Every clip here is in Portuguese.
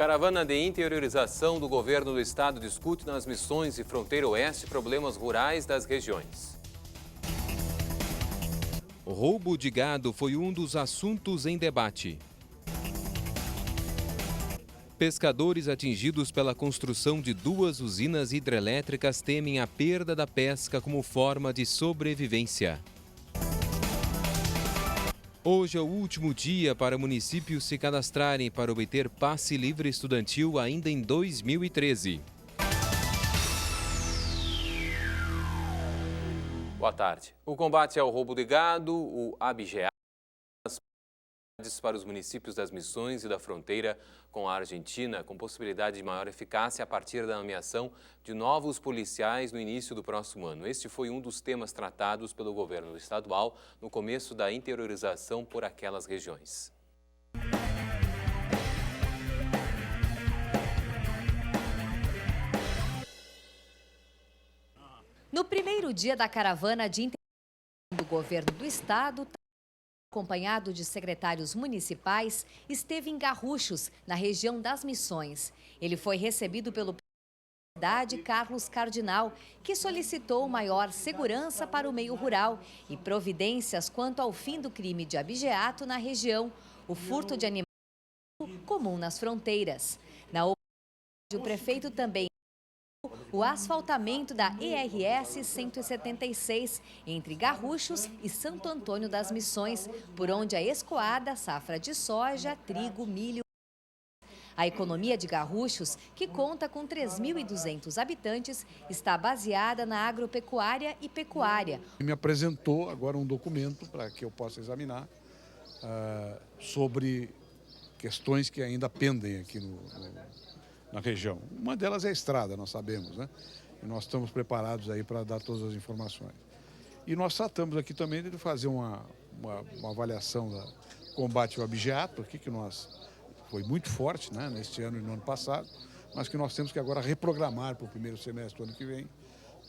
Caravana de interiorização do governo do estado discute nas missões e fronteira oeste problemas rurais das regiões. O roubo de gado foi um dos assuntos em debate. Pescadores atingidos pela construção de 2 usinas hidrelétricas temem a perda da pesca como forma de sobrevivência. Hoje é o último dia para municípios se cadastrarem para obter passe livre estudantil ainda em 2013. Boa tarde. O combate ao roubo de gado, o ABGEAT, para os municípios das Missões e da fronteira com a Argentina, com possibilidade de maior eficácia a partir da nomeação de novos policiais no início do próximo ano. Este foi um dos temas tratados pelo governo estadual no começo da interiorização por aquelas regiões. No primeiro dia da caravana de interiorização do governo do estado, acompanhado de secretários municipais, esteve em Garruchos, na região das Missões. Ele foi recebido pelo prefeito da cidade, Carlos Cardinal, que solicitou maior segurança para o meio rural e providências quanto ao fim do crime de abigeato na região, o furto de animais comum nas fronteiras. Na oportunidade, o prefeito também o asfaltamento da ERS 176 entre Garruchos e Santo Antônio das Missões, por onde a escoada safra de soja, trigo, milho. A economia de Garruchos, que conta com 3.200 habitantes, está baseada na agropecuária e pecuária. Me apresentou agora um documento para que eu possa examinar sobre questões que ainda pendem aqui na região. Uma delas é a estrada, nós sabemos, né? E nós estamos preparados aí para dar todas as informações. E nós tratamos aqui também de fazer uma avaliação do combate ao abigeato, aqui que foi muito forte, né, neste ano e no ano passado, mas que nós temos que agora reprogramar para o primeiro semestre do ano que vem,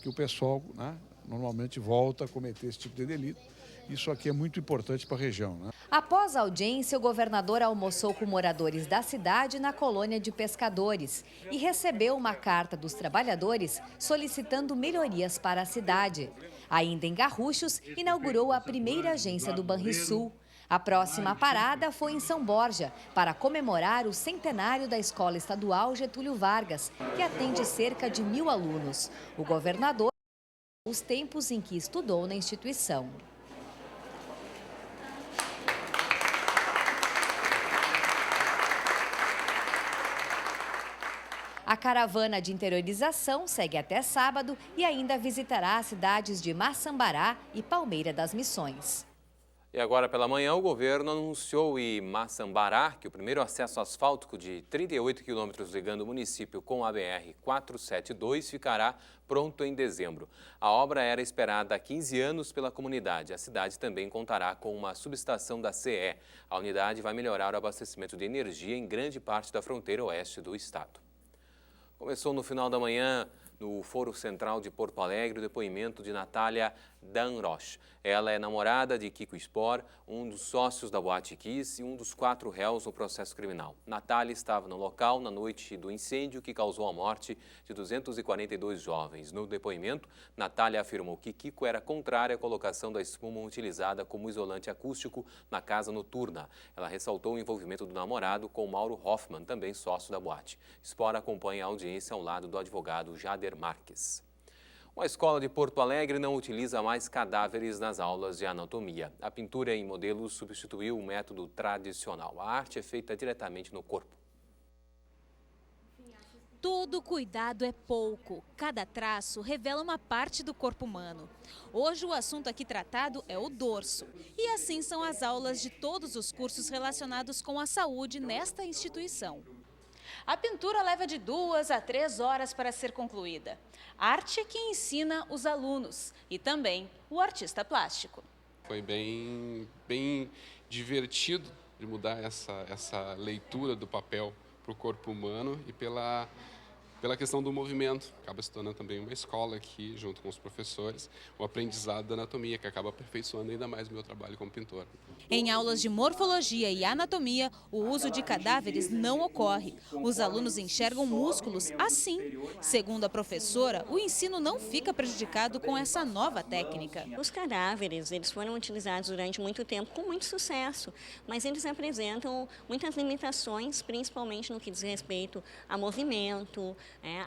que o pessoal, né, normalmente volta a cometer esse tipo de delito. Isso aqui é muito importante para a região, né? Após a audiência, o governador almoçou com moradores da cidade na colônia de pescadores e recebeu uma carta dos trabalhadores solicitando melhorias para a cidade. Ainda em Garruchos, inaugurou a primeira agência do Banrisul. A próxima parada foi em São Borja, para comemorar o centenário da Escola Estadual Getúlio Vargas, que atende cerca de 1.000 alunos. O governador os tempos em que estudou na instituição. A caravana de interiorização segue até sábado e ainda visitará as cidades de Maçambará e Palmeira das Missões. E agora pela manhã, o governo anunciou em Maçambará que o primeiro acesso asfáltico de 38 quilômetros ligando o município com a BR-472 ficará pronto em dezembro. A obra era esperada há 15 anos pela comunidade. A cidade também contará com uma subestação da CE. A unidade vai melhorar o abastecimento de energia em grande parte da fronteira oeste do estado. Começou no final da manhã, no Foro Central de Porto Alegre, o depoimento de Natália Danroche. Ela é namorada de Kiko Spor, um dos sócios da Boate Kiss e um dos 4 réus no processo criminal. Natália estava no local na noite do incêndio que causou a morte de 242 jovens. No depoimento, Natália afirmou que Kiko era contrária à colocação da espuma utilizada como isolante acústico na casa noturna. Ela ressaltou o envolvimento do namorado com Mauro Hoffman, também sócio da boate. Spor acompanha a audiência ao lado do advogado Jader Marques. Uma escola de Porto Alegre não utiliza mais cadáveres nas aulas de anatomia. A pintura em modelos substituiu o método tradicional. A arte é feita diretamente no corpo. Todo cuidado é pouco. Cada traço revela uma parte do corpo humano. Hoje o assunto aqui tratado é o dorso. E assim são as aulas de todos os cursos relacionados com a saúde nesta instituição. A pintura leva de 2 a 3 horas para ser concluída. Arte é que ensina os alunos e também o artista plástico. Foi bem divertido de mudar essa leitura do papel para o corpo humano e pela questão do movimento. Acaba se tornando também uma escola aqui, junto com os professores, o aprendizado da anatomia, que acaba aperfeiçoando ainda mais o meu trabalho como pintor. Em aulas de morfologia e anatomia, o uso de cadáveres não ocorre. Os alunos enxergam músculos assim. Segundo a professora, o ensino não fica prejudicado com essa nova técnica. Os cadáveres, eles foram utilizados durante muito tempo com muito sucesso, mas eles apresentam muitas limitações, principalmente no que diz respeito a movimento,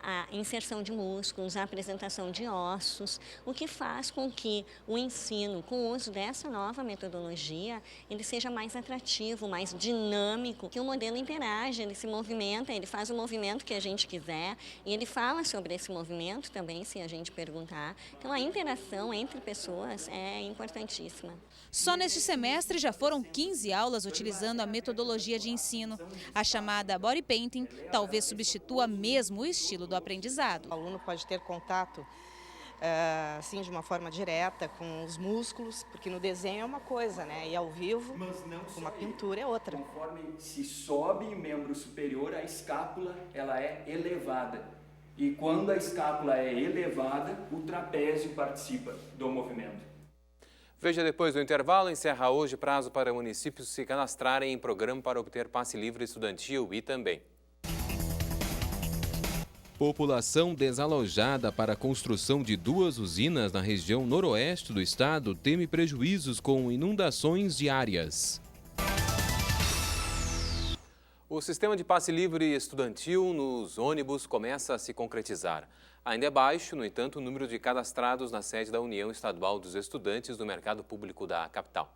a inserção de músculos, a apresentação de ossos, o que faz com que o ensino, com o uso dessa nova metodologia, ele seja mais atrativo, mais dinâmico, que o modelo interage, ele se movimenta, ele faz o movimento que a gente quiser e ele fala sobre esse movimento também, se a gente perguntar. Então, a interação entre pessoas é importantíssima. Só neste semestre já foram 15 aulas utilizando a metodologia de ensino. A chamada body painting talvez substitua mesmo o estilo do aprendizado. O aluno pode ter contato assim, de uma forma direta com os músculos, porque no desenho é uma coisa, né? E ao vivo, uma pintura é outra. Conforme se sobe o membro superior, a escápula ela é elevada. E quando a escápula é elevada, o trapézio participa do movimento. Veja depois do intervalo, encerra hoje prazo para municípios se cadastrarem em programa para obter passe livre estudantil e também. População desalojada para a construção de 2 usinas na região noroeste do estado teme prejuízos com inundações diárias. O sistema de passe livre estudantil nos ônibus começa a se concretizar. Ainda é baixo, no entanto, o número de cadastrados na sede da União Estadual dos Estudantes do Mercado Público da capital.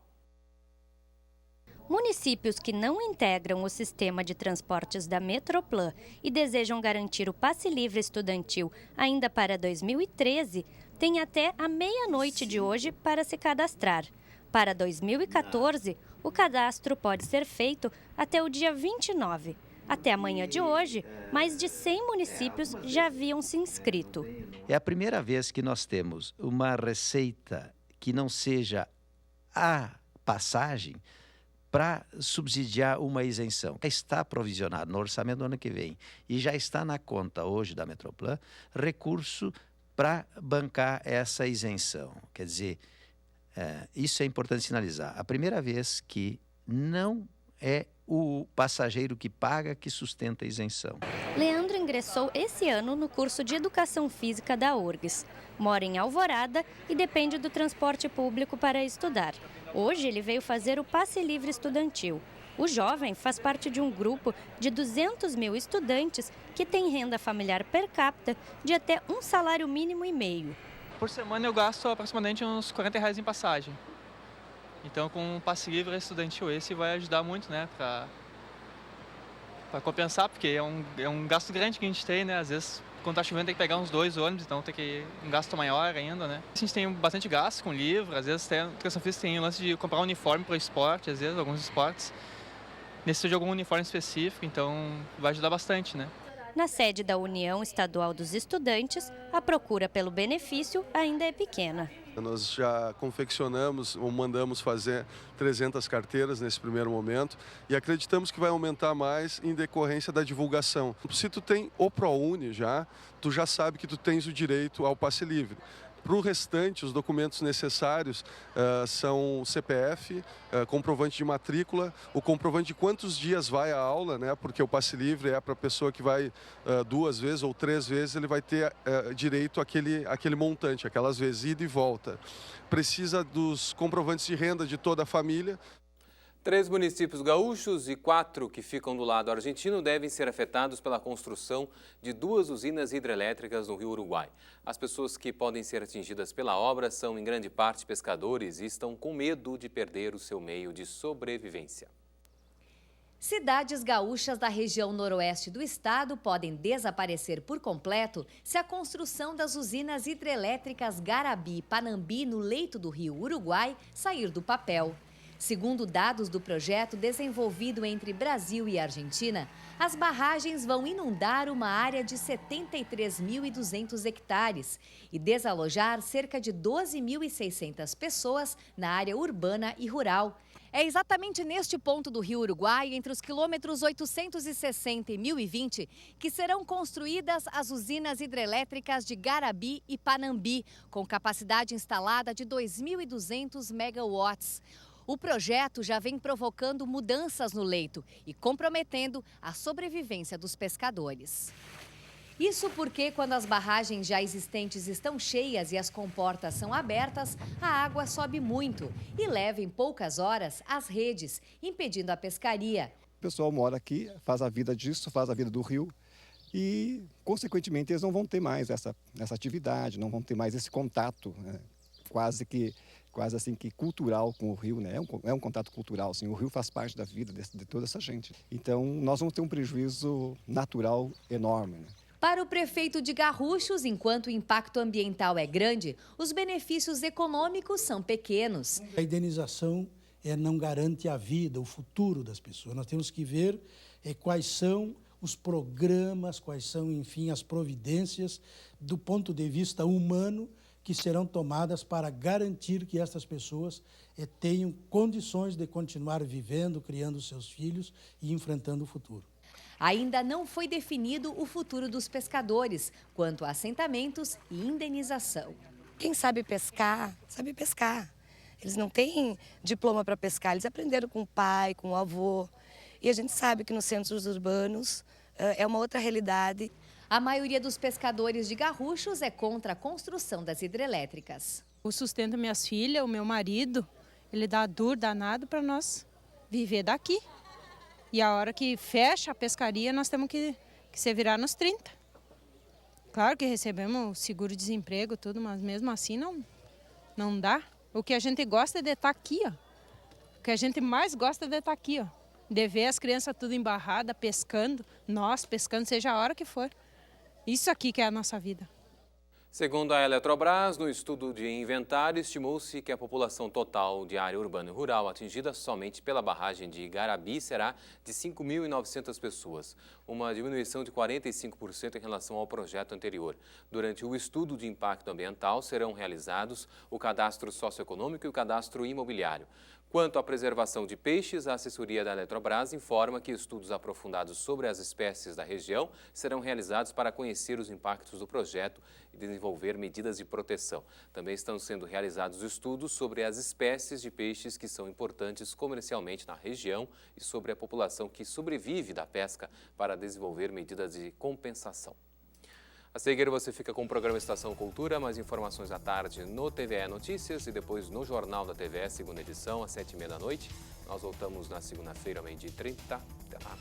Municípios que não integram o sistema de transportes da Metroplan e desejam garantir o passe livre estudantil ainda para 2013, têm até a meia-noite de hoje para se cadastrar. Para 2014, o cadastro pode ser feito até o dia 29. Até a manhã de hoje, mais de 100 municípios já haviam se inscrito. É a primeira vez que nós temos uma receita que não seja a passagem para subsidiar uma isenção. Está provisionado no orçamento do ano que vem e já está na conta hoje da Metroplan recurso para bancar essa isenção. Quer dizer, isso é importante sinalizar. A primeira vez que não é o passageiro que paga que sustenta a isenção. Leandro ingressou esse ano no curso de Educação Física da URGS. Mora em Alvorada e depende do transporte público para estudar. Hoje ele veio fazer o passe livre estudantil. O jovem faz parte de um grupo de 200 mil estudantes que tem renda familiar per capita de até um salário mínimo e meio. Por semana eu gasto aproximadamente uns R$40 em passagem. Então, com um passe livre estudantil esse vai ajudar muito, né, para compensar, porque é um gasto grande que a gente tem, né, às vezes quando tá chovendo tem que pegar uns 2 ônibus, então tem que um gasto maior ainda, né. A gente tem bastante gasto com livro, às vezes a educação física tem o lance de comprar um uniforme para o esporte, às vezes alguns esportes necessitam de algum uniforme específico, então vai ajudar bastante, né. Na sede da União Estadual dos Estudantes, a procura pelo benefício ainda é pequena. Nós já confeccionamos ou mandamos fazer 300 carteiras nesse primeiro momento e acreditamos que vai aumentar mais em decorrência da divulgação. Se tu tem o ProUni já, tu já sabe que tu tens o direito ao passe livre. Para o restante, os documentos necessários são CPF, comprovante de matrícula, o comprovante de quantos dias vai a aula, né? Porque o passe livre é para a pessoa que vai 2 vezes ou 3 vezes, ele vai ter direito àquele montante, aquelas vezes, ida e volta. Precisa dos comprovantes de renda de toda a família. 3 municípios gaúchos e 4 que ficam do lado argentino devem ser afetados pela construção de 2 usinas hidrelétricas no Rio Uruguai. As pessoas que podem ser atingidas pela obra são, em grande parte, pescadores e estão com medo de perder o seu meio de sobrevivência. Cidades gaúchas da região noroeste do estado podem desaparecer por completo se a construção das usinas hidrelétricas Garabi e Panambi no leito do Rio Uruguai sair do papel. Segundo dados do projeto desenvolvido entre Brasil e Argentina, as barragens vão inundar uma área de 73.200 hectares e desalojar cerca de 12.600 pessoas na área urbana e rural. É exatamente neste ponto do Rio Uruguai, entre os quilômetros 860 e 1020, que serão construídas as usinas hidrelétricas de Garabi e Panambi, com capacidade instalada de 2.200 megawatts. O projeto já vem provocando mudanças no leito e comprometendo a sobrevivência dos pescadores. Isso porque, quando as barragens já existentes estão cheias e as comportas são abertas, a água sobe muito e leva em poucas horas as redes, impedindo a pescaria. O pessoal mora aqui, faz a vida disso, faz a vida do rio e, consequentemente, eles não vão ter mais essa atividade, não vão ter mais esse contato, né? quase assim que cultural com o rio, né? É um contato cultural, assim. O rio faz parte da vida de toda essa gente. Então, nós vamos ter um prejuízo natural enorme, né? Para o prefeito de Garruchos, enquanto o impacto ambiental é grande, os benefícios econômicos são pequenos. A indenização não garante a vida, o futuro das pessoas. Nós temos que ver quais são os programas, quais são, enfim, as providências do ponto de vista humano que serão tomadas para garantir que estas pessoas tenham condições de continuar vivendo, criando seus filhos e enfrentando o futuro. Ainda não foi definido o futuro dos pescadores, quanto a assentamentos e indenização. Quem sabe pescar, sabe pescar. Eles não têm diploma para pescar, eles aprenderam com o pai, com o avô. E a gente sabe que nos centros urbanos é uma outra realidade. A maioria dos pescadores de Garruchos é contra a construção das hidrelétricas. O sustento minhas filhas, o meu marido, ele dá duro danado para nós viver daqui. E a hora que fecha a pescaria, nós temos que se virar nos 30. Claro que recebemos seguro-desemprego, tudo, mas mesmo assim não dá. O que a gente gosta é de estar aqui, ó. O que a gente mais gosta é de estar aqui, ó. De ver as crianças tudo embarradas, pescando, nós pescando, seja a hora que for. Isso aqui que é a nossa vida. Segundo a Eletrobras, no estudo de inventário, estimou-se que a população total de área urbana e rural atingida somente pela barragem de Garabi será de 5.900 pessoas, uma diminuição de 45% em relação ao projeto anterior. Durante o estudo de impacto ambiental serão realizados o cadastro socioeconômico e o cadastro imobiliário. Quanto à preservação de peixes, a assessoria da Eletrobras informa que estudos aprofundados sobre as espécies da região serão realizados para conhecer os impactos do projeto e desenvolver medidas de proteção. Também estão sendo realizados estudos sobre as espécies de peixes que são importantes comercialmente na região e sobre a população que sobrevive da pesca para desenvolver medidas de compensação. A seguir você fica com o programa Estação Cultura, mais informações à tarde no TVE Notícias e depois no Jornal da TVE, segunda edição, às 7h30 da noite. Nós voltamos na segunda-feira, ao 12h30. Até lá.